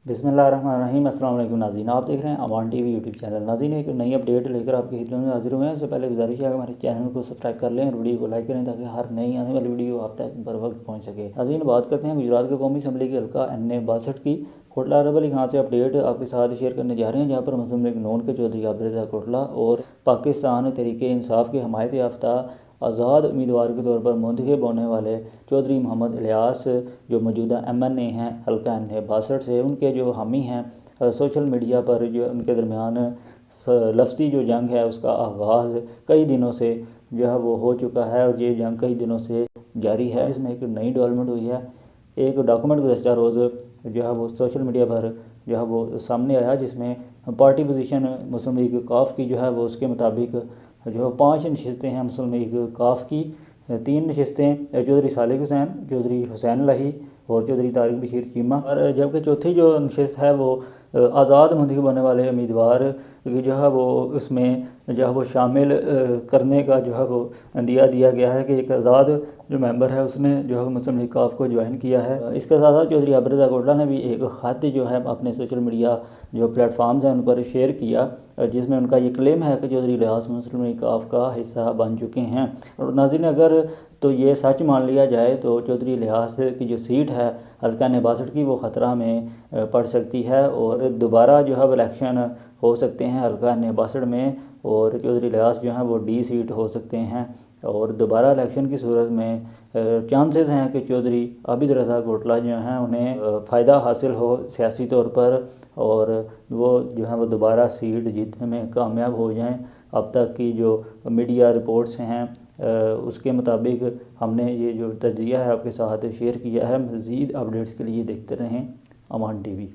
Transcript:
बिस्मिल्लाहिर्रहमानिर्रहीम। अस्सलाम वालेकुम नाज़रीन, आप देख रहे हैं अवान टीवी यूट्यूब चैनल। नाज़रीन, एक नई अपडेट लेकर आपकी खिदमत में हाजिर हुए हैं। उससे पहले गुजारिश है कि हमारे चैनल को सब्सक्राइब कर लें और वीडियो को लाइक करें ताकि हर नई आने वाली वीडियो आप तक बर वक्त पहुँच सके। नाज़रीन, बात करते हैं गुजरात के कौमी असम्बली के हल्का NA-62 की। कोटला अरब अली खां से अपडेट आपके साथ शेयर करने जा रहे हैं, जहाँ पर मुस्लिम लीग नून के चौधरी आबिद रज़ा कोटला और पाकिस्तान तहरीक इंसाफ के हमायत याफ्ता आज़ाद उम्मीदवार के तौर पर मुंतखब होने वाले चौधरी मोहम्मद इलियास, जो मौजूदा MNA हैं हल्का NA-62 से, उनके जो हामी हैं, सोशल मीडिया पर जो उनके दरमियान लफ्ज़ी जो जंग है उसका आगाज़ कई दिनों से जो है वो हो चुका है और ये जंग कई दिनों से जारी है। इसमें एक नई डेवलपमेंट हुई है। एक डॉक्यूमेंट गुज़श्ता रोज़ जो है वो सोशल मीडिया पर जो है वो सामने आया, जिसमें पार्टी पोजीशन मुस्लिम लीग काफ की जो है वो उसके मुताबिक जो 5 नशस्तें हैं मुस्लिम लीग काफ की। 3 नशस्तें चौधरी सालिक हुसैन, चौधरी हुसैन लाही और चौधरी तारिक बशीर चीमा, और जबकि चौथी जो नशस्त है वो आज़ाद मुंतखब होने वाले उम्मीदवार जो है वो उसमें जो है वो शामिल करने का जो है वो दिया गया है कि एक आज़ाद जो मेंबर है उसने जो है मुस्लिम लीग काफ को ज्वाइन किया है। इसके साथ साथ चौधरी आबिद रज़ा कोटला ने भी एक ख़त जो है अपने सोशल मीडिया जो प्लेटफॉर्म्स हैं उन पर शेयर किया, जिसमें उनका ये क्लेम है कि चौधरी इलियास मुस्लिम लीग काफ का हिस्सा बन चुके हैं। और नाज़रीन, अगर तो ये सच मान लिया जाए तो चौधरी इलियास की जो सीट है हल्का NA-62 की वो ख़तरा में पड़ सकती है और दोबारा जो है वो इलेक्शन हो सकते हैं हल्का NA-62 में, और चौधरी इलियास जो हैं वो D सीट हो सकते हैं। और दोबारा इलेक्शन की सूरत में चांसेस हैं कि चौधरी आबिद रज़ा कोटला जो हैं उन्हें फ़ायदा हासिल हो सियासी तौर पर और वो जो है वो दोबारा सीट जीतने में कामयाब हो जाएं। अब तक की जो मीडिया रिपोर्ट्स हैं उसके मुताबिक हमने ये जो तज्ज़िया है आपके साथ शेयर किया है। मज़ीद अपडेट्स के लिए देखते रहें अवान टीवी।